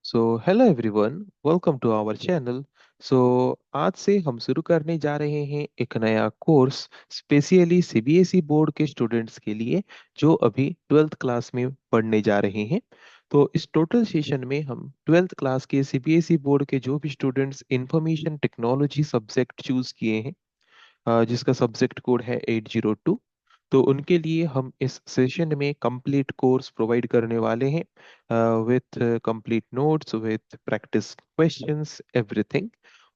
So hello everyone, welcome to our channel. So आज से हम शुरू करने जा रहे हैं एक नया कोर्स स्पेशली सीबीएसई बोर्ड के स्टूडेंट्स के लिए जो अभी ट्वेल्थ क्लास में पढ़ने जा रहे हैं। तो इस टोटल सेशन में हम ट्वेल्थ क्लास के सीबीएसई बोर्ड के जो भी students information technology subject choose किए हैं, जिसका सब्जेक्ट कोड है 802, तो उनके लिए हम इस सेशन में कंप्लीट कोर्स प्रोवाइड करने वाले हैं with complete notes, with practice questions, everything.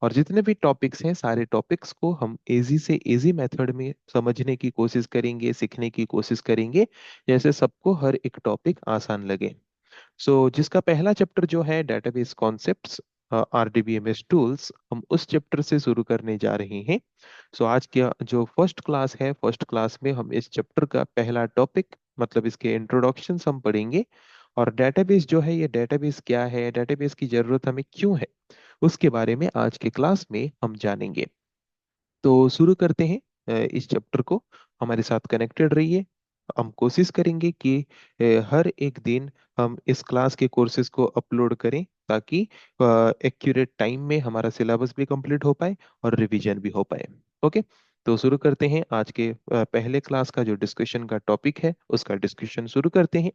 और जितने भी टॉपिक्स हैं सारे टॉपिक्स को हम इजी से इजी मेथड में समझने की कोशिश करेंगे, सीखने की कोशिश करेंगे, जैसे सबको हर एक टॉपिक आसान लगे। जिसका पहला चैप्टर जो है डेटाबेस कॉन्सेप्ट्स, आरडीबीएमएस टूल्स, हम उस चैप्टर से शुरू करने जा रहे हैं। आज का जो फर्स्ट क्लास है, फर्स्ट क्लास में हम इस चैप्टर का पहला टॉपिक मतलब इसके इंट्रोडक्शन हम पढ़ेंगे। और डेटाबेस जो है, ये डेटाबेस क्या है, डेटाबेस की जरूरत हमें क्यों है, उसके बारे में आज के क्लास में हम जानेंगे। तो शुरू करते हैं इस चैप्टर को। हमारे साथ कनेक्टेड रहिए। हम कोशिश करेंगे कि हर एक दिन हम इस क्लास के कोर्सेज को अपलोड करें ताकि एक्यूरेट टाइम में हमारा सिलेबस भी कंप्लीट हो पाए और रिवीजन भी हो पाए। ओके। तो शुरू करते हैं आज के पहले क्लास का जो डिस्कशन का टॉपिक है, उसका डिस्कशन शुरू करते हैं।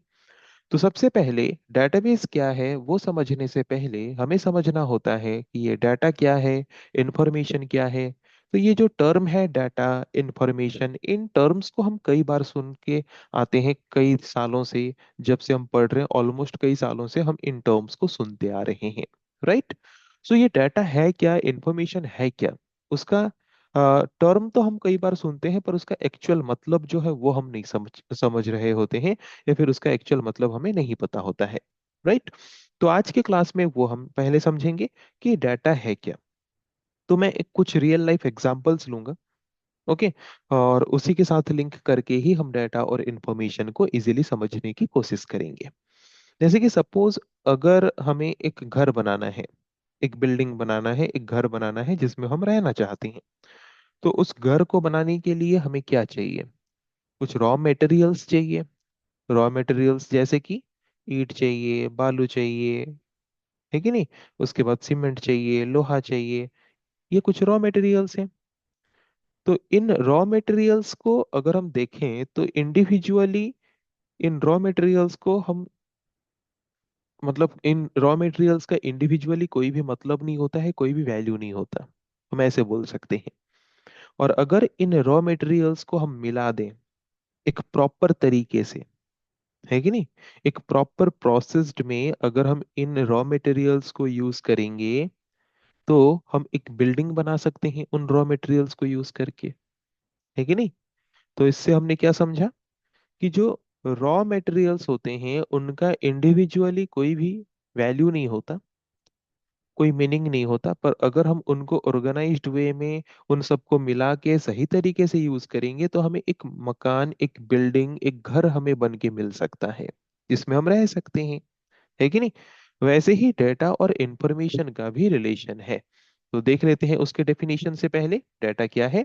तो सबसे पहले डेटाबेस क्या है वो समझने से पहले हमें समझना होता है कि ये डाटा क्या है, इंफॉर्मेशन क्या है। तो ये जो टर्म है डाटा, इंफॉर्मेशन, इन टर्म्स को हम कई बार सुन के आते हैं कई सालों से। जब से हम पढ़ रहे हैं ऑलमोस्ट कई सालों से हम इन टर्म्स को सुनते आ रहे हैं, राइट। ये डाटा है क्या, इंफॉर्मेशन है क्या, उसका टर्म तो हम कई बार सुनते हैं पर उसका एक्चुअल मतलब जो है वो हम नहीं समझ समझ रहे होते हैं, या फिर उसका एक्चुअल मतलब हमें नहीं पता होता है, राइट। तो आज के क्लास में वो हम पहले समझेंगे कि डाटा है क्या। तो मैं एक कुछ रियल लाइफ एग्जांपल्स लूंगा, ओके। और उसी के साथ लिंक करके ही हम डाटा और इंफॉर्मेशन को इजीली समझने की कोशिश करेंगे। जैसे कि सपोज अगर हमें एक घर बनाना है, एक बिल्डिंग बनाना है, एक घर बनाना है जिसमें हम रहना चाहते हैं। तो उस घर को बनाने के लिए हमें क्या चाहिए? कुछ रॉ मटेरियल्स चाहिए। रॉ मटेरियल्स जैसे कि ईंट चाहिए, बालू चाहिए, है कि नहीं। उसके बाद सीमेंट चाहिए, लोहा चाहिए। ये कुछ रॉ मटेरियल्स हैं। तो इन रॉ मटेरियल्स को अगर हम देखें तो इंडिविजुअली इन रॉ मटेरियल्स को हम मतलब इन रॉ मटेरियल्स का इंडिविजुअली कोई भी मतलब नहीं होता है, कोई भी वैल्यू नहीं होता, हम ऐसे बोल सकते हैं। और अगर इन रॉ मटेरियल्स को हम मिला दें एक प्रॉपर तरीके से, है कि नहीं, एक प्रॉपर प्रोसेस्ड में अगर हम इन रॉ मटेरियल्स को यूज करेंगे तो हम एक बिल्डिंग बना सकते हैं उन रॉ मटेरियल्स को यूज करके, है कि नहीं। तो इससे हमने क्या समझा कि जो रॉ मटेरियल्स होते हैं उनका इंडिविजुअली कोई भी वैल्यू नहीं होता, कोई मीनिंग नहीं होता, पर अगर हम उनको ऑर्गेनाइज्ड वे में उन सबको मिला के सही तरीके से यूज करेंगे तो हमें एक मकान, एक बिल्डिंग, एक घर हमें बन के मिल सकता है जिसमें हम रह सकते हैं, है कि नहीं। वैसे ही डेटा और इंफॉर्मेशन का भी रिलेशन है। तो देख लेते हैं उसके डेफिनेशन से पहले डाटा क्या है।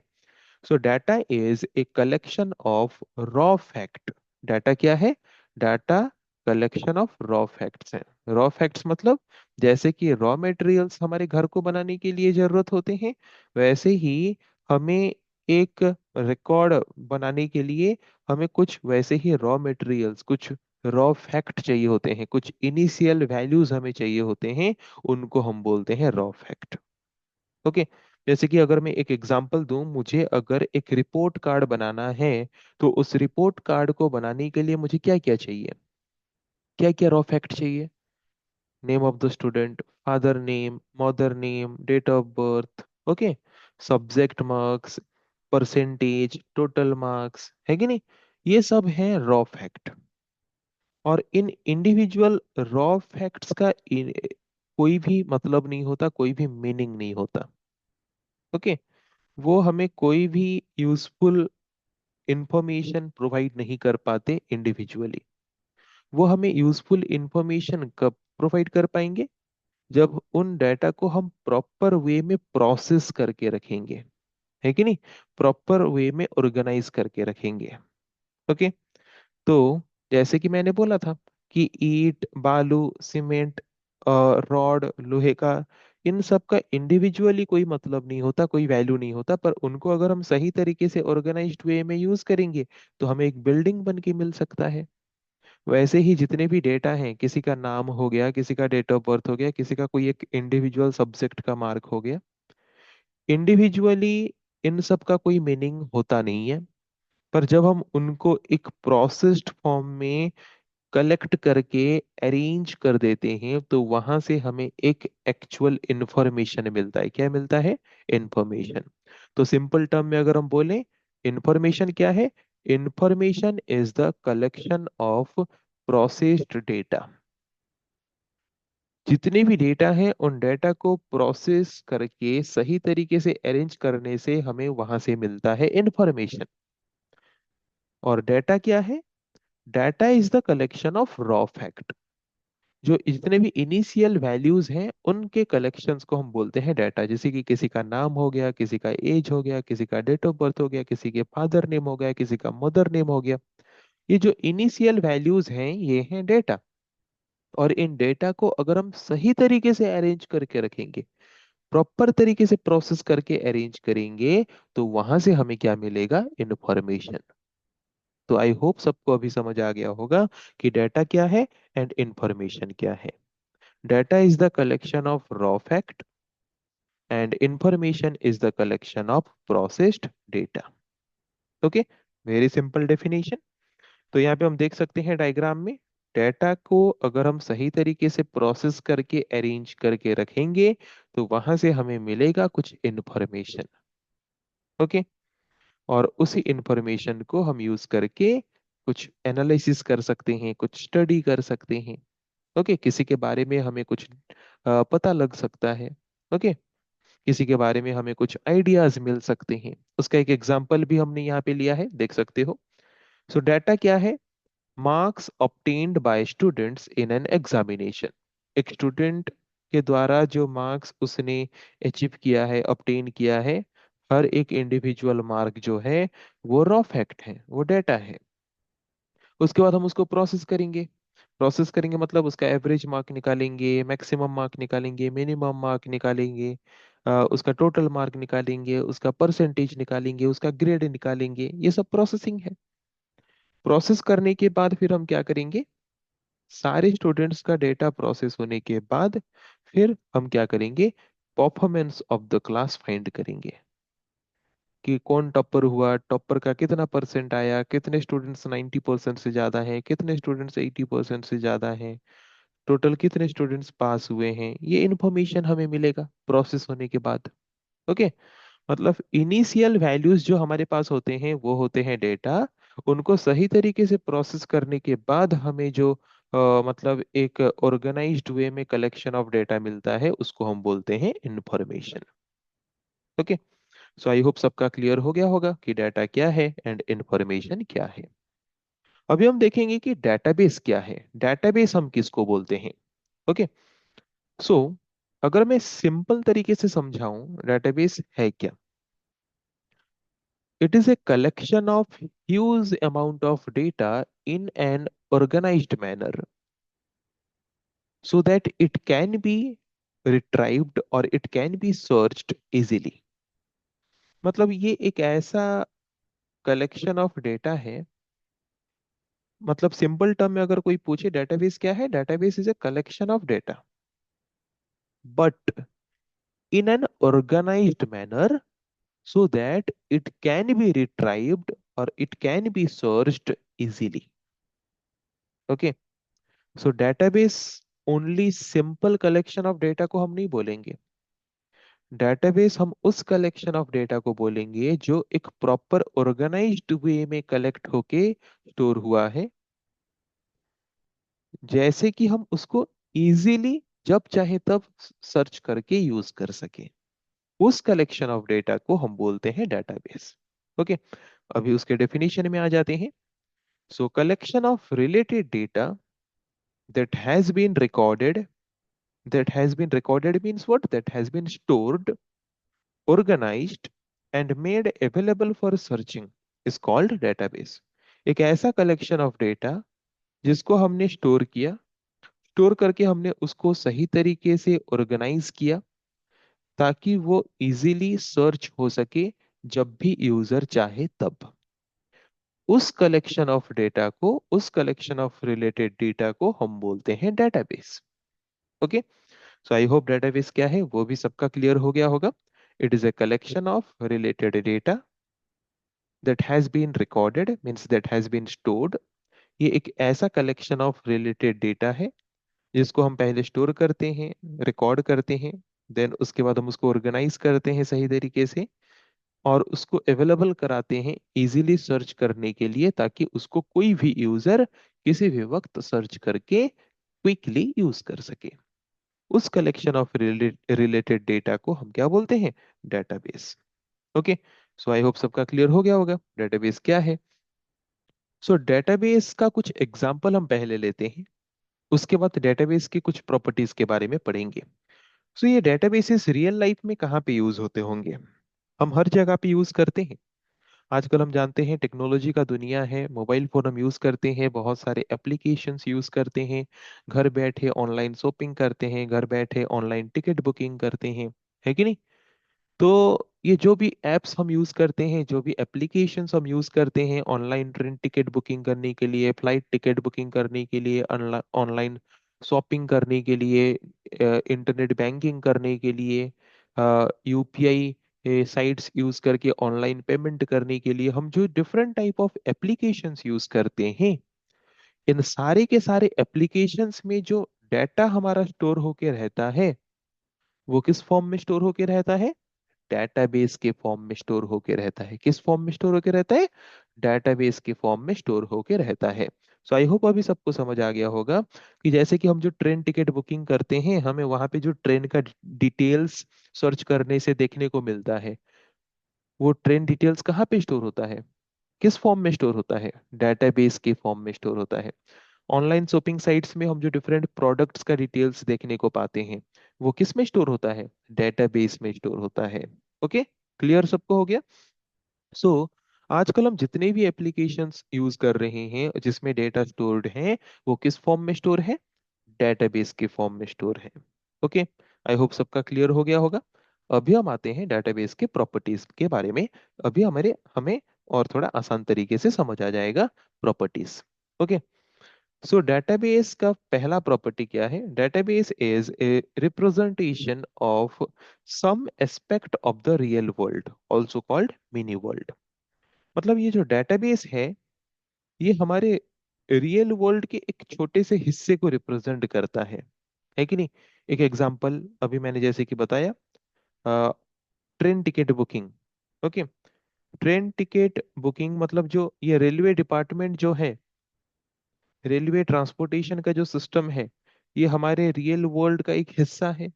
Data is a collection of raw fact. Data क्या है? Data collection of raw facts है। रॉ फैक्ट्स मतलब जैसे कि रॉ मटेरियल्स हमारे घर को बनाने के लिए जरूरत होते हैं, वैसे ही हमें एक रिकॉर्ड बनाने के लिए हमें कुछ वैसे ही रॉ मटेरियल्स, कुछ रॉ फैक्ट चाहिए होते हैं, कुछ इनिशियल वैल्यूज हमें चाहिए होते हैं, उनको हम बोलते हैं रॉ फैक्ट। ओके। जैसे कि अगर मैं एक एग्जांपल दूं, मुझे अगर एक रिपोर्ट कार्ड बनाना है तो उस रिपोर्ट कार्ड को बनाने के लिए मुझे क्या क्या चाहिए, क्या क्या रॉ फैक्ट चाहिए? Name of the student, father name, mother name, date of birth, okay, subject marks, percentage, total marks, है कि नहीं। ये सब है रॉ फैक्ट। और इन इंडिविजुअल रॉ फैक्ट्स का कोई भी मतलब नहीं होता, कोई भी मीनिंग नहीं होता, ओके। वो हमें कोई भी यूजफुल इंफॉर्मेशन प्रोवाइड नहीं कर पाते इंडिविजुअली। वो हमें यूजफुल इंफॉर्मेशन कब प्रोवाइड कर पाएंगे? जब उन डाटा को हम प्रॉपर वे में प्रोसेस करके रखेंगे, है कि नहीं, प्रॉपर वे में ऑर्गेनाइज करके रखेंगे, ओके। तो जैसे कि मैंने बोला था कि ईंट, बालू, सीमेंट, रॉड, लोहे का, इन सब का इंडिविजुअली कोई मतलब नहीं होता, कोई वैल्यू नहीं होता, पर उनको अगर हम सही तरीके से ऑर्गेनाइज्ड वे में यूज करेंगे तो हमें एक बिल्डिंग बन के मिल सकता है। वैसे ही जितने भी डेटा हैं, किसी का नाम हो गया, किसी का डेट ऑफ बर्थ हो गया, किसी का कोई एक इंडिविजुअल सब्जेक्ट का मार्क हो गया, इंडिविजुअली इन सब का कोई मीनिंग होता नहीं है। पर जब हम उनको एक प्रोसेस्ड फॉर्म में कलेक्ट करके अरेंज कर देते हैं तो वहां से हमें एक एक्चुअल इंफॉर्मेशन मिलता है। क्या मिलता है? इंफॉर्मेशन। तो सिंपल टर्म में अगर हम बोलें, इंफॉर्मेशन क्या है? Information is the collection of processed data. जितने भी डेटा हैं उन डेटा को प्रोसेस करके सही तरीके से अरेंज करने से हमें वहां से मिलता है इंफॉर्मेशन। और डेटा क्या है? Data is the collection of raw fact. जो जितने भी इनिशियल वैल्यूज हैं उनके कलेक्शंस को हम बोलते हैं डाटा। जैसे कि किसी का नाम हो गया, किसी का एज हो गया, किसी का डेट ऑफ बर्थ हो गया, किसी के फादर नेम हो गया, किसी का मदर नेम हो गया। ये जो इनिशियल वैल्यूज हैं ये हैं डेटा। और इन डेटा को अगर हम सही तरीके से अरेंज करके रखेंगे, प्रॉपर तरीके से प्रोसेस करके अरेंज करेंगे, तो वहां से हमें क्या मिलेगा? इंफॉर्मेशन। तो आई होप सबको अभी समझ आ गया होगा कि डेटा क्या है एंड इंफॉर्मेशन क्या है। Data is the collection of raw fact and information is the collection of processed data. Okay, very simple definition. तो यहाँ पे हम देख सकते हैं डायग्राम में, डेटा को अगर हम सही तरीके से प्रोसेस करके अरेंज करके रखेंगे तो वहां से हमें मिलेगा कुछ इंफॉर्मेशन। ओके, और उसी इंफॉर्मेशन को हम यूज करके कुछ एनालिसिस कर सकते हैं, कुछ स्टडी कर सकते हैं। ओके, किसी के बारे में हमें कुछ पता लग सकता है। ओके, किसी के बारे में हमें कुछ आइडियाज मिल सकते हैं। उसका एक एग्जांपल भी हमने यहाँ पे लिया है, देख सकते हो। सो डाटा क्या है? Marks obtained by students in an examination. एक स्टूडेंट के द्वारा जो मार्क्स उसने अचीव किया है, ऑब्टेन किया है, हर एक इंडिविजुअल मार्क जो है वो रॉ फैक्ट है, वो डाटा है। उसके बाद हम उसको प्रोसेस करेंगे। प्रोसेस करेंगे मतलब उसका एवरेज मार्क निकालेंगे, मैक्सिमम मार्क निकालेंगे, मिनिमम मार्क निकालेंगे, उसका टोटल मार्क निकालेंगे, उसका परसेंटेज निकालेंगे, उसका ग्रेड निकालेंगे। ये सब प्रोसेसिंग है। प्रोसेस करने के बाद फिर हम क्या करेंगे? सारे स्टूडेंट्स का डेटा प्रोसेस होने के बाद फिर हम क्या करेंगे? Performance of the class find करेंगे कि कौन टॉपर हुआ, टॉपर का कितना परसेंट आया, कितने स्टूडेंट्स 90% से ज्यादा हैं, कितने स्टूडेंट्स 80% से ज्यादा हैं, टोटल कितने स्टूडेंट्स पास हुए हैं। ये इन्फॉर्मेशन हमें मिलेगा प्रोसेस होने के बाद। ओके, मतलब इनिशियल वैल्यूज जो हमारे पास होते हैं वो होते हैं डेटा। उनको सही तरीके से प्रोसेस करने के बाद हमें जो मतलब एक ऑर्गेनाइज्ड वे में कलेक्शन ऑफ डेटा मिलता है उसको हम बोलते हैं information. Okay, so I hope सबका क्लियर हो गया होगा कि डाटा क्या है एंड इंफॉर्मेशन क्या है। अभी हम देखेंगे कि डेटाबेस क्या है। डेटाबेस हम किसको बोलते हैं? ओके, सो अगर मैं सिंपल तरीके से समझाऊं डेटाबेस है क्या। It is a collection of huge amount of data in an organized manner so that it can be retrieved or it can be searched easily। मतलब ये एक ऐसा कलेक्शन ऑफ डेटा है, मतलब सिंपल टर्म में अगर कोई पूछे डेटाबेस क्या है, database is a collection of data but in an organized manner so that it can be retrieved or it can be searched easily। Okay, so database only simple collection of data को हम नहीं बोलेंगे। Database हम उस collection of data को बोलेंगे जो एक प्रॉपर ऑर्गेनाइज्ड वे में कलेक्ट होके स्टोर हुआ है, जैसे कि हम उसको इजीली जब चाहे तब सर्च करके यूज कर सके। उस कलेक्शन ऑफ डेटा को हम बोलते हैं डेटाबेस। ओके, अभी उसके डेफिनेशन में आ जाते हैं। सो collection of related data that has been recorded, that has been recorded means what? That has been stored, organized and made available for searching is called database। एक ऐसा कलेक्शन ऑफ डेटा जिसको हमने store किया, store करके हमने उसको सही तरीके से ऑर्गेनाइज किया ताकि वो इजीली सर्च हो सके जब भी यूजर चाहे तब। उस कलेक्शन ऑफ रिलेटेड डेटा को हम बोलते हैं database. Okay. So I hope database क्या है वो भी सबका क्लियर हो गया होगा। It is a collection of related data that has been recorded, means that has been stored। ये एक ऐसा कलेक्शन ऑफ रिलेटेड डेटा है जिसको हम पहले स्टोर करते हैं, रिकॉर्ड करते हैं, देन उसके बाद हम उसको ऑर्गेनाइज करते हैं सही तरीके से और उसको अवेलेबल कराते हैं इजीली सर्च करने के लिए, ताकि उसको कोई भी यूजर किसी भी वक्त सर्च करके क्विकली यूज कर सके। उस कलेक्शन ऑफ रिलेटेड डेटा को हम क्या बोलते हैं? Database. Okay. So I hope सबका क्लियर हो गया होगा डेटाबेस क्या है। सो डेटाबेस का कुछ एग्जांपल हम पहले लेते हैं, उसके बाद डेटाबेस की कुछ प्रॉपर्टीज के बारे में पढ़ेंगे। सो ये डेटाबेसेस रियल लाइफ में कहाँ पे यूज होते होंगे? हम हर जगह पे यूज करते हैं। आजकल हम जानते हैं टेक्नोलॉजी का दुनिया है, मोबाइल फोन हम यूज करते हैं, बहुत सारे एप्लीकेशंस यूज करते हैं, घर बैठे ऑनलाइन शॉपिंग करते हैं, घर बैठे ऑनलाइन टिकट बुकिंग करते हैं, है कि नहीं? तो ये जो भी एप्स हम यूज करते हैं, जो भी एप्लीकेशंस हम यूज करते हैं ऑनलाइन ट्रेन टिकट बुकिंग करने के लिए, फ्लाइट टिकट बुकिंग करने के लिए, ऑनलाइन शॉपिंग करने के लिए, इंटरनेट बैंकिंग करने के लिए, यूपीआई साइट्स यूज करके ऑनलाइन पेमेंट करने के लिए, हम जो different type of applications use करते हैं, इन सारे के सारे एप्लीकेशंस में जो डाटा हमारा स्टोर होके रहता है वो किस फॉर्म में स्टोर होके रहता है? डेटाबेस के फॉर्म में स्टोर होके रहता है। किस फॉर्म में स्टोर होके रहता है? डेटाबेस के फॉर्म में स्टोर होके रहता है। सो आई होप अभी सबको समझ आ गया होगा कि जैसे कि हम जो ट्रेन टिकट बुकिंग करते हैं, हमें वहां पे जो ट्रेन का डिटेल्स सर्च करने से देखने को मिलता है, वो ट्रेन डिटेल्स कहाँ पे स्टोर होता है? किस फॉर्म में स्टोर होता है? डेटाबेस के फॉर्म में स्टोर होता है। ऑनलाइन शॉपिंग साइट्स में हम जो डिफरेंट प्रोडक्ट्स का डिटेल्स देखने को पाते हैं, वो किस में स्टोर होता है? डेटाबेस में स्टोर होता है। ओके। क्लियर सबको हो गया? सो आजकल हम जितने भी एप्लीकेशंस यूज कर रहे हैं जिसमें डेटा स्टोर्ड है, वो किस फॉर्म में स्टोर है? डेटाबेस के फॉर्म में स्टोर है। ओके। आई होप सबका क्लियर हो गया होगा। अभी हम आते हैं डेटाबेस के प्रॉपर्टीज के बारे में। अभी हमारे हमें और थोड़ा आसान तरीके से समझ आ जाएगा प्रॉपर्टीज। ओके। सो डेटाबेस का पहला प्रॉपर्टी क्या है? Database is a representation of some aspect of the real world, also called mini world. मतलब ये जो डेटाबेस है, ये हमारे रियल वर्ल्ड के एक छोटे से हिस्से को रिप्रेजेंट करता है कि नहीं? एक एग्जांपल अभी मैंने जैसे कि बताया, train ticket booking. Okay. Train ticket booking मतलब जो ये रेलवे डिपार्टमेंट जो है, रेलवे ट्रांसपोर्टेशन का जो सिस्टम है, ये हमारे रियल वर्ल्ड का एक हिस्सा है।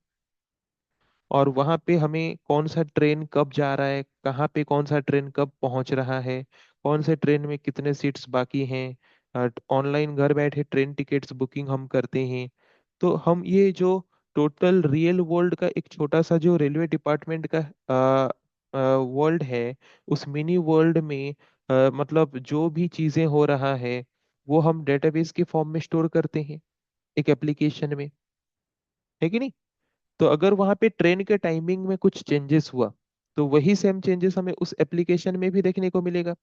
और वहां पे हमें कौन सा ट्रेन कब जा रहा है, कहाँ पे कौन सा ट्रेन कब पहुंच रहा है, कौन से ट्रेन में कितने सीट्स बाकी हैं, ऑनलाइन घर बैठे ट्रेन टिकट्स बुकिंग हम करते हैं। तो हम ये जो टोटल रियल वर्ल्ड का एक छोटा सा जो रेलवे डिपार्टमेंट का वर्ल्ड है, उस मिनी वर्ल्ड में मतलब जो भी चीजें हो रहा है वो हम डेटाबेस के फॉर्म में स्टोर करते हैं एक एप्लीकेशन में, है कि नहीं? तो अगर वहां पे ट्रेन के टाइमिंग में कुछ चेंजेस हुआ, तो वही सेम चेंजेस हमें उस एप्लीकेशन में भी देखने को मिलेगा,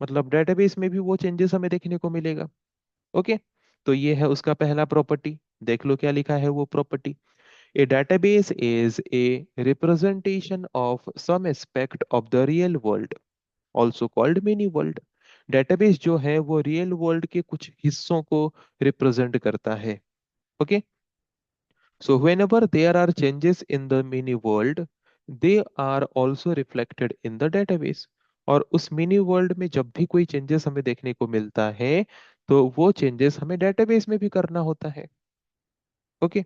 मतलब डेटाबेस में भी वो चेंजेस हमें देखने को मिलेगा। ओके। तो ये है उसका पहला प्रॉपर्टी। देख लो क्या लिखा है वो property. A database is a representation of some aspect of the real world, also called mini world. Database जो है वो रियल वर्ल्ड के कुछ हिस्सों को रिप्रेजेंट करता है। Okay. So whenever there are changes in the mini world, they are also reflected in the database। और उस मिनी वर्ल्ड में जब भी कोई चेंजेस हमें देखने को मिलता है, तो वो चेंजेस हमें डेटाबेस में भी करना होता है। ओके।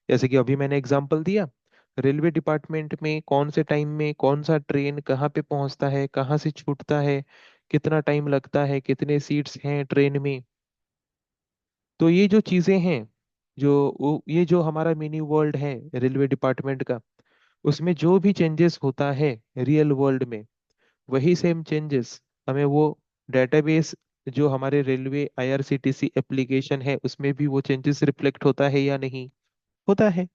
जैसे कि अभी मैंने एग्जांपल दिया, रेलवे डिपार्टमेंट में कौन से टाइम में कौन सा ट्रेन कहाँ पे पहुंचता है, कहाँ से छूटता है, कितना टाइम लगता है, कितने सीट्स हैं ट्रेन में। तो ये जो चीजें हैं, ये जो हमारा मिनी वर्ल्ड है रेलवे डिपार्टमेंट का, उसमें जो भी चेंजेस होता है रियल वर्ल्ड में, वही सेम चेंजेस हमें वो डेटाबेस जो हमारे रेलवे आईआरसीटीसी एप्लीकेशन है उसमें भी वो चेंजेस रिफ्लेक्ट होता है या नहीं होता है।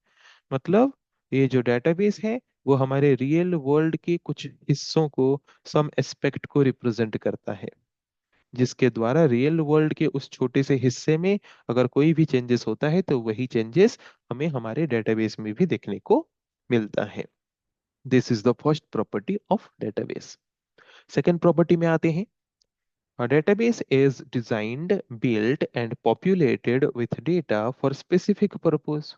मतलब ये जो डेटाबेस है वो हमारे रियल वर्ल्ड के कुछ हिस्सों को, सम एस्पेक्ट को रिप्रेजेंट करता है, जिसके द्वारा रियल वर्ल्ड के उस छोटे से हिस्से में अगर कोई भी चेंजेस होता है तो वही चेंजेस हमें हमारे डेटाबेस में भी देखने को मिलता है। This is the first property of database. Second property में आते हैं। A database is designed, built and populated with data for specific purpose।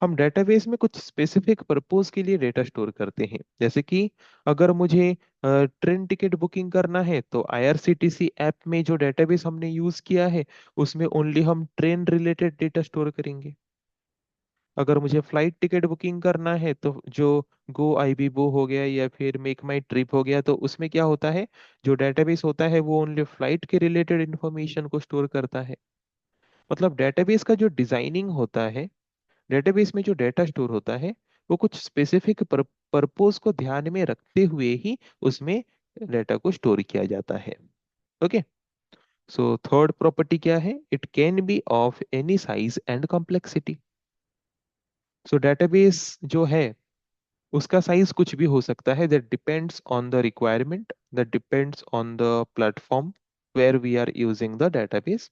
हम डेटाबेस में कुछ स्पेसिफिक पर्पस के लिए डेटा स्टोर करते हैं। जैसे कि अगर मुझे ट्रेन टिकट बुकिंग करना है तो आईआरसीटीसी ऐप में जो डेटाबेस हमने यूज किया है उसमें ओनली हम ट्रेन रिलेटेड डेटा स्टोर करेंगे। अगर मुझे फ्लाइट टिकट बुकिंग करना है तो जो गो आईबीबो हो गया या फिर मेक माई ट्रिप हो गया, तो उसमें क्या होता है, जो डेटाबेस होता है वो ओनली फ्लाइट के रिलेटेड इंफॉर्मेशन को स्टोर करता है। मतलब डेटाबेस का जो डिजाइनिंग होता है, डेटाबेस में जो डेटा स्टोर होता है वो कुछ स्पेसिफिक पर्पस को ध्यान में रखते हुए ही उसमें डेटा को स्टोर किया जाता है। ओके। सो थर्ड प्रॉपर्टी क्या है, it can be of any size and complexity. So database जो है उसका साइज कुछ भी हो सकता है, that depends on the requirement, that depends on the platform where we are using the database,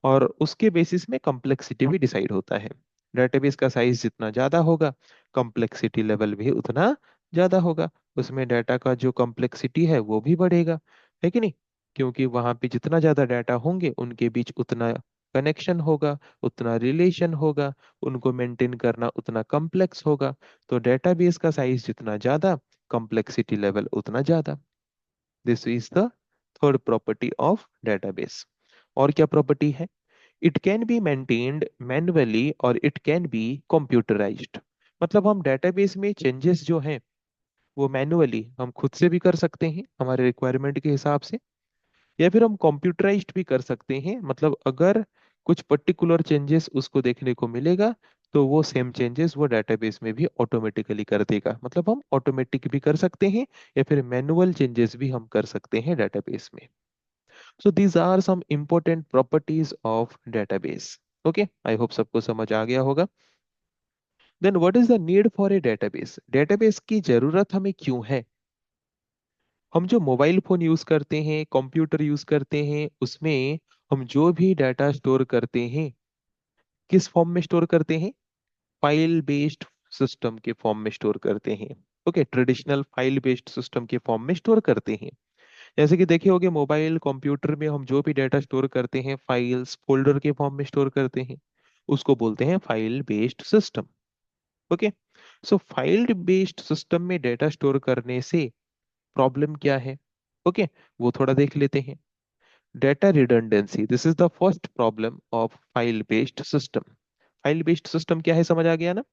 और उसके बेसिस में कॉम्प्लेक्सिटी भी डिसाइड होता है। डेटाबेस का साइज जितना ज्यादा होगा कॉम्प्लेक्सिटी लेवल भी उतना ज्यादा होगा, उसमें डाटा का जो कॉम्प्लेक्सिटी है वो भी बढ़ेगा, है कि नहीं? क्योंकि वहां पे जितना ज्यादा डाटा होंगे उनके बीच उतना कनेक्शन होगा, उतना रिलेशन होगा, उनको मेंटेन करना उतना कॉम्प्लेक्स होगा। तो डेटाबेस का साइज जितना ज्यादा कॉम्प्लेक्सिटी लेवल उतना ज्यादा। This is the third property of database. और क्या प्रॉपर्टी है, it can be maintained manually और इट कैन बी कंप्यूटराइज्ड। मतलब हम डेटाबेस में चेंजेस जो हैं वो मैन्युअली हम खुद से भी कर सकते हैं हमारे रिक्वायरमेंट के हिसाब से, या फिर हम कंप्यूटराइज्ड भी कर सकते हैं। मतलब अगर कुछ पर्टिकुलर चेंजेस उसको देखने को मिलेगा तो वो सेम चेंजेस वो डेटाबेस में भी ऑटोमेटिकली कर देगा। मतलब हम ऑटोमेटिक भी कर सकते हैं या फिर मैनुअल चेंजेस भी हम कर सकते हैं डेटाबेस में। So these are some important properties of database. Okay, I hope सबको समझ आ गया होगा। Then what is the need for a database? Database की जरूरत हमें क्यों है? हम जो मोबाइल फोन यूज करते हैं, कंप्यूटर यूज करते हैं, उसमें हम जो भी डाटा स्टोर करते हैं किस फॉर्म में स्टोर करते हैं? फाइल बेस्ड सिस्टम के फॉर्म में स्टोर करते हैं। Okay, traditional file based system के फॉर्म में स्टोर करते हैं। जैसे कि देखे होंगे मोबाइल कंप्यूटर में हम जो भी डाटा स्टोर करते हैं फाइल्स फोल्डर के फॉर्म में स्टोर करते हैं, उसको बोलते हैं फाइल बेस्ड सिस्टम। ओके। सो फाइल बेस्ड सिस्टम में डेटा स्टोर करने से प्रॉब्लम क्या है? ओके, वो थोड़ा देख लेते हैं। Data redundancy, this is the first problem of file based system. File based system क्या है, समझ आ गया ना?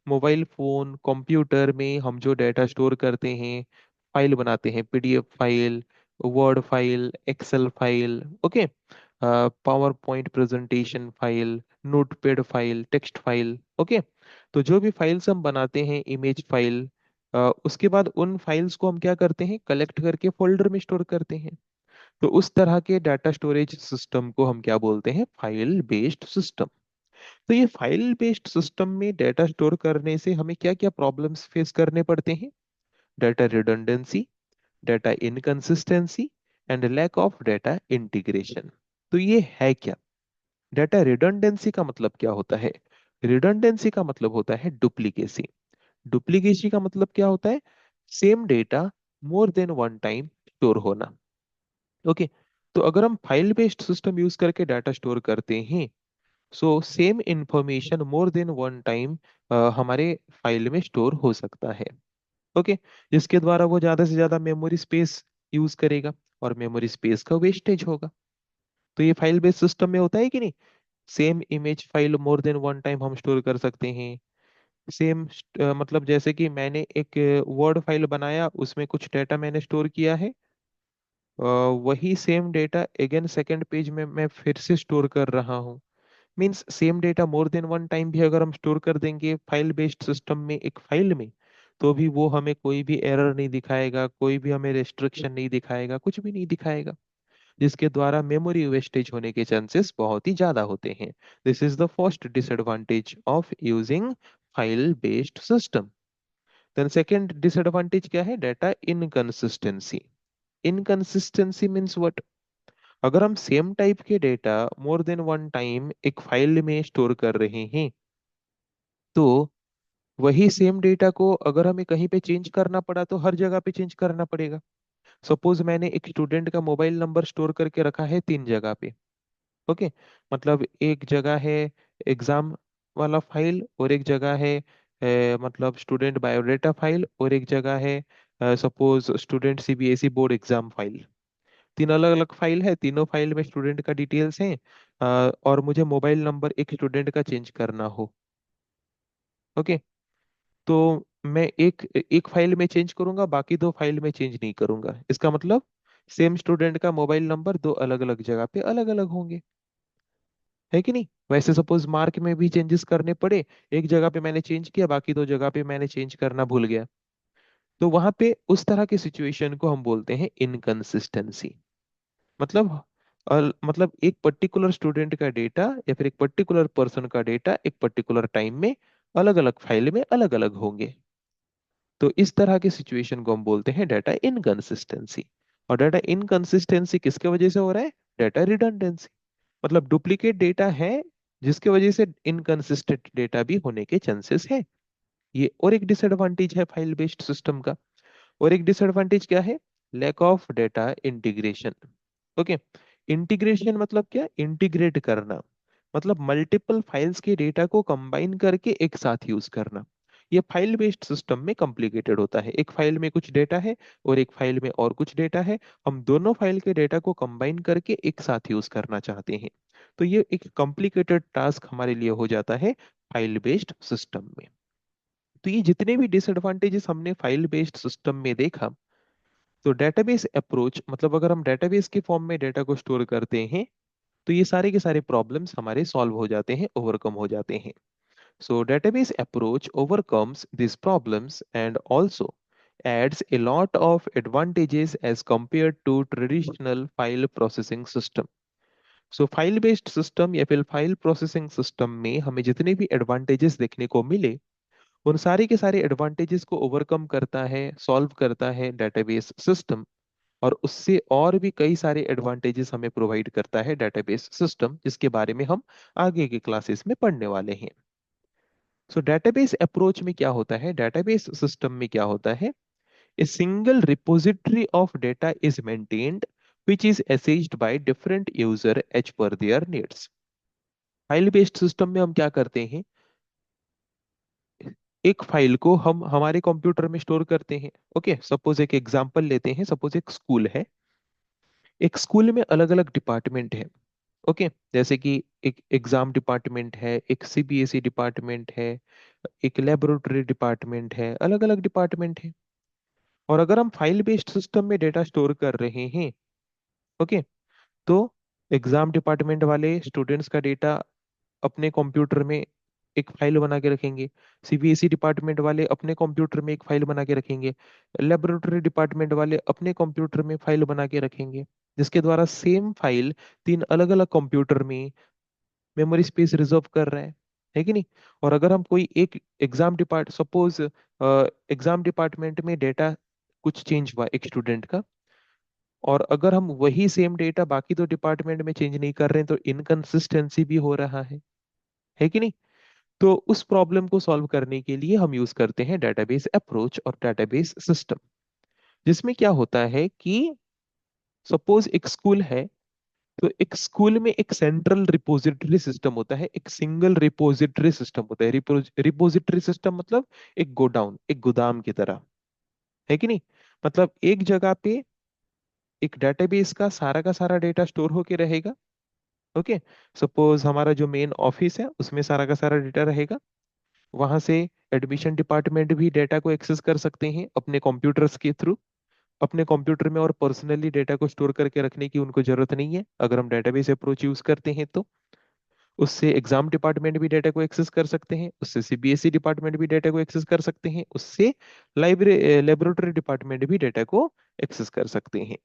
मोबाइल फोन कंप्यूटर में हम जो डेटा स्टोर करते हैं, फाइल बनाते हैं, PDF file, word file, Excel file, okay, PowerPoint presentation file, Notepad file, text file, okay. तो जो भी फाइल्स हम बनाते हैं, इमेज फाइल, उसके बाद उन फाइल्स को हम क्या करते हैं, कलेक्ट करके फोल्डर में स्टोर करते हैं। तो उस तरह के डाटा स्टोरेज सिस्टम को हम क्या बोलते हैं, फाइल बेस्ड सिस्टम। तो ये फाइल बेस्ड सिस्टम में डेटा स्टोर करने से हमें क्या क्या प्रॉब्लम्स फेस करने पड़ते हैं? Data redundancy, data inconsistency and lack of data integration. तो ये है क्या? डेटा रिडंडेंसी का मतलब क्या होता है? रिडंडेंसी का मतलब होता है डुप्लीकेसी। डुप्लीकेसी का मतलब क्या होता है? Same data more than one time store होना। ओके। तो अगर हम फाइल बेस्ड सिस्टम यूज करके डाटा स्टोर करते हैं, सो सेम इंफॉर्मेशन मोर देन वन टाइम हमारे फाइल में स्टोर हो सकता है। ओके। जिसके द्वारा वो ज्यादा से ज्यादा मेमोरी स्पेस यूज करेगा और मेमोरी स्पेस का वेस्टेज होगा। तो ये फाइल बेस्ड सिस्टम में होता है कि नहीं? सेम इमेज फाइल मोर देन वन टाइम हम स्टोर कर सकते हैं। सेम मतलब जैसे कि मैंने एक वर्ड फाइल बनाया, उसमें कुछ डेटा मैंने स्टोर किया है, वही same data again second page में मैं फिर से स्टोर कर रहा हूँ। Means same data more than one time भी अगर हम स्टोर कर देंगे फाइल बेस्ड सिस्टम में एक फाइल में, तो भी वो हमें कोई भी एरर नहीं दिखाएगा, कोई भी हमें रेस्ट्रिक्शन नहीं दिखाएगा, कुछ भी नहीं दिखाएगा। जिसके द्वारा मेमोरी वेस्टेज होने के चांसेस बहुत ही ज्यादा होते हैं। This is the first disadvantage of using file based system. Then second disadvantage क्या है? Data inconsistency. Inconsistency means what? अगर हम सेम टाइप के data more than one time एक फाइल में स्टोर कर रहे हैं, तो वही सेम डेटा को अगर हमें कहीं पे चेंज करना पड़ा तो हर जगह पे चेंज करना पड़ेगा। सपोज मैंने एक स्टूडेंट का मोबाइल नंबर स्टोर करके रखा है 3 जगह पे। ओके, मतलब एक जगह है एग्जाम वाला फाइल, और एक जगह है मतलब स्टूडेंट बायोडाटा फाइल, और एक जगह है suppose student CBSE board exam file. तीन अलग अलग फाइल है, तीनों फाइल में स्टूडेंट का डिटेल्स है, और मुझे मोबाइल नंबर एक स्टूडेंट का चेंज करना हो। ओके, तो मैं एक एक फाइल में चेंज करूंगा, बाकी दो फाइल में चेंज नहीं करूंगा। इसका मतलब सेम स्टूडेंट का मोबाइल नंबर दो अलग अलग जगह पे अलग अलग होंगे, है कि नहीं? वैसे सपोज मार्क में भी चेंजेस करने पड़े, एक जगह पे मैंने चेंज किया, बाकी दो जगह पे मैंने चेंज करना भूल गया, तो वहां पे उस तरह की सिचुएशन को हम बोलते हैं इनकंसिस्टेंसी। मतलब मतलब एक पर्टिकुलर स्टूडेंट का डेटा या फिर एक पर्टिकुलर पर्सन का डेटा एक पर्टिकुलर टाइम में अलग अलग फाइल में अलग अलग होंगे। तो इस तरह की सिचुएशन को हम बोलते हैं डाटा इनकंसिस्टेंसी। और डाटा इनकंसिस्टेंसी किसके वजह से हो रहा है? Data redundancy. मतलब डुप्लीकेट डेटा है, जिसके वजह से इनकंसिस्टेंट डेटा भी होने के चांसेस है। ये और एक डिसएडवांटेज है फाइल बेस्ड सिस्टम का। और एक डिसएडवांटेज क्या है? Lack of data integration. Okay, integration मतलब क्या? इंटीग्रेट करना, मतलब मल्टीपल फाइल्स के डेटा को कंबाइन करके एक साथ यूज करना। ये फाइल बेस्ड सिस्टम में कॉम्प्लिकेटेड होता है। एक फाइल में कुछ डेटा है और एक फाइल में और कुछ डेटा है, हम दोनों फाइल के डेटा को कंबाइन करके एक साथ यूज करना चाहते हैं, तो ये एक कॉम्प्लिकेटेड टास्क हमारे लिए हो जाता है फाइल बेस्ड सिस्टम में। तो ये जितने भी डिसएडवांटेजेस हमने फाइल बेस्ड सिस्टम में देखा, तो डेटाबेस अप्रोच मतलब अगर हम डेटाबेस के फॉर्म में डेटा को स्टोर करते हैं, तो ये सारे के सारे प्रॉब्लम्स हमारे सॉल्व हो जाते हैं, ओवरकम हो जाते हैं। सो database approach overcomes this problems and also adds a lot of advantages as compared to traditional file processing system. So file based system या फिर फाइल प्रोसेसिंग सिस्टम में हमें जितने भी एडवांटेजेस देखने को मिले, उन सारे के सारे एडवांटेजेस को ओवरकम करता है, सॉल्व करता है डेटाबेस सिस्टम। और उससे और भी कई सारे एडवांटेजेस हमें प्रोवाइड करता है डेटाबेस सिस्टम, जिसके बारे में हम आगे के क्लासेस में पढ़ने वाले हैं। सो डेटाबेस अप्रोच में क्या होता है, डेटाबेस सिस्टम में क्या होता है? A single repository of data is maintained which is accessed by different user as per their needs। File based system में हम क्या करते हैं? एक फाइल को हम हमारे कंप्यूटर में स्टोर करते हैं। ओके, सपोज एक एग्जांपल लेते हैं, सपोज एक स्कूल है। एक स्कूल में अलग अलग डिपार्टमेंट है। ओके, जैसे कि एक एग्जाम डिपार्टमेंट है, एक सीबीएसई डिपार्टमेंट है, एक लेबोरेटरी डिपार्टमेंट है, अलग अलग डिपार्टमेंट है। और अगर हम फाइल बेस्ड सिस्टम में डेटा स्टोर कर रहे हैं, ओके, तो एग्जाम डिपार्टमेंट वाले स्टूडेंट्स का डेटा अपने कंप्यूटर में एक फाइल बना के रखेंगे, सीबीएसई डिपार्टमेंट वाले अपने कंप्यूटर में एक फाइल बना के रखेंगे, लेबोरेटरी डिपार्टमेंट वाले अपने कंप्यूटर में फाइल बना के रखेंगे, जिसके द्वारा सेम फाइल तीन अलग अलग कंप्यूटर में मेमोरी स्पेस रिजर्व कर रहा है कि नहीं? और अगर हम कोई एक exam depart suppose exam department में डेटा कुछ चेंज हुआ एक स्टूडेंट का, और अगर हम वही सेम डेटा बाकी दो डिपार्टमेंट में चेंज नहीं कर रहे हैं, तो इनकंसिस्टेंसी भी हो रहा है कि नहीं? तो उस प्रॉब्लम को सॉल्व करने के लिए हम यूज करते हैं डेटाबेस अप्रोच और डेटाबेस सिस्टम, जिसमें क्या होता है कि सपोज एक स्कूल है, तो एक स्कूल में एक सेंट्रल रिपोजिटरी सिस्टम होता है, एक सिंगल रिपोजिटरी सिस्टम होता है। रिपोजिटरी सिस्टम मतलब एक गोडाउन, एक गोदाम की तरह, है कि नहीं? मतलब एक जगह पे एक डेटाबेस का सारा डेटा स्टोर होके रहेगा। ओके, सपोज हमारा जो मेन ऑफिस है उसमें सारा का सारा डेटा रहेगा। वहां से एडमिशन डिपार्टमेंट भी डेटा को एक्सेस कर सकते हैं अपने कंप्यूटर्स के थ्रू, अपने कंप्यूटर में, और पर्सनली डेटा को स्टोर करके रखने की उनको जरूरत नहीं है अगर हम डेटाबेस अप्रोच यूज करते हैं तो। उससे एग्जाम डिपार्टमेंट भी डेटा को एक्सेस कर सकते हैं, उससे सीबीएसई डिपार्टमेंट भी डेटा को एक्सेस कर सकते हैं, उससे लाइब्रेरी लेबोरेटरी डिपार्टमेंट भी डेटा को एक्सेस कर सकते हैं।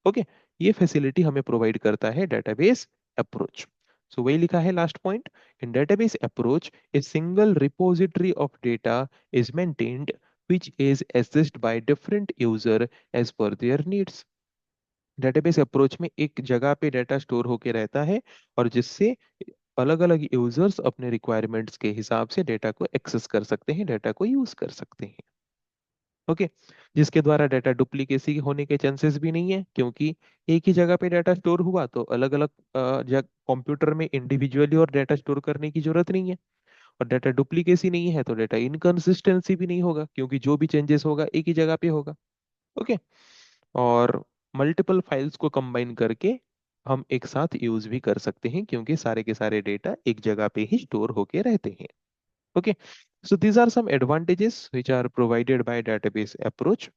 ओके, ये फैसिलिटी हमें प्रोवाइड करता है डेटाबेस अप्रोच। सो वही लिखा है last point, in database approach a single repository of data is maintained which is accessed by different user as per their needs। Database approach में एक जगह पे डाटा स्टोर होके रहता है और जिससे अलग अलग यूजर्स अपने रिक्वायरमेंट्स के हिसाब से डेटा को एक्सेस कर सकते हैं, डेटा को यूज कर सकते हैं। ओके, जिसके द्वारा डाटा डुप्लीकेसी होने के चांसेस भी नहीं है, क्योंकि एक ही जगह पे डाटा स्टोर हुआ तो अलग अलग कंप्यूटर में इंडिविजुअली और डाटा स्टोर करने की जरूरत नहीं है। और डाटा डुप्लीकेसी नहीं है तो डाटा इनकंसिस्टेंसी भी नहीं होगा, क्योंकि जो भी चेंजेस होगा एक ही जगह पे होगा। ओके, और मल्टीपल फाइल्स को कंबाइन करके हम एक साथ यूज भी कर सकते हैं, क्योंकि सारे के सारे डेटा एक जगह पे ही स्टोर होके रहते हैं। Okay, so these are some advantages which are provided by database approach.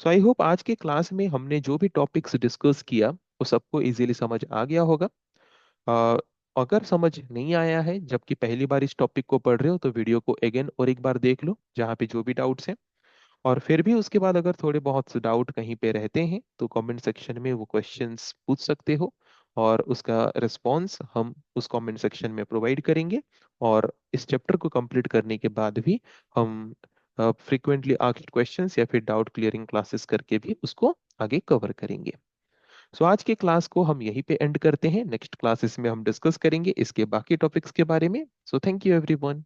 So I hope आज के क्लास में हमने जो भी टॉपिक्स डिस्कस किया वो सबको इजीली समझ आ गया होगा। अ, अगर समझ नहीं आया है जबकि पहली बार इस टॉपिक को पढ़ रहे हो तो वीडियो को अगेन और एक बार देख लो जहाँ पे जो भी डाउट्स हैं। और फिर भी उसके बाद अगर थोड़े बहुत डाउट कहीं पे रहते हैं तो कमेंट सेक्शन में वो क्वेश्चंस पूछ सकते हो, और उसका रिस्पॉन्स हम उस कमेंट सेक्शन में प्रोवाइड करेंगे। और इस चैप्टर को कंप्लीट करने के बाद भी हम फ्रीक्वेंटली आस्क्ड क्वेश्चंस या फिर डाउट क्लियरिंग क्लासेस करके भी उसको आगे कवर करेंगे। सो आज के क्लास को हम यहीं पे एंड करते हैं, नेक्स्ट क्लासेस में हम डिस्कस करेंगे इसके बाकी टॉपिक्स के बारे में। So thank you everyone.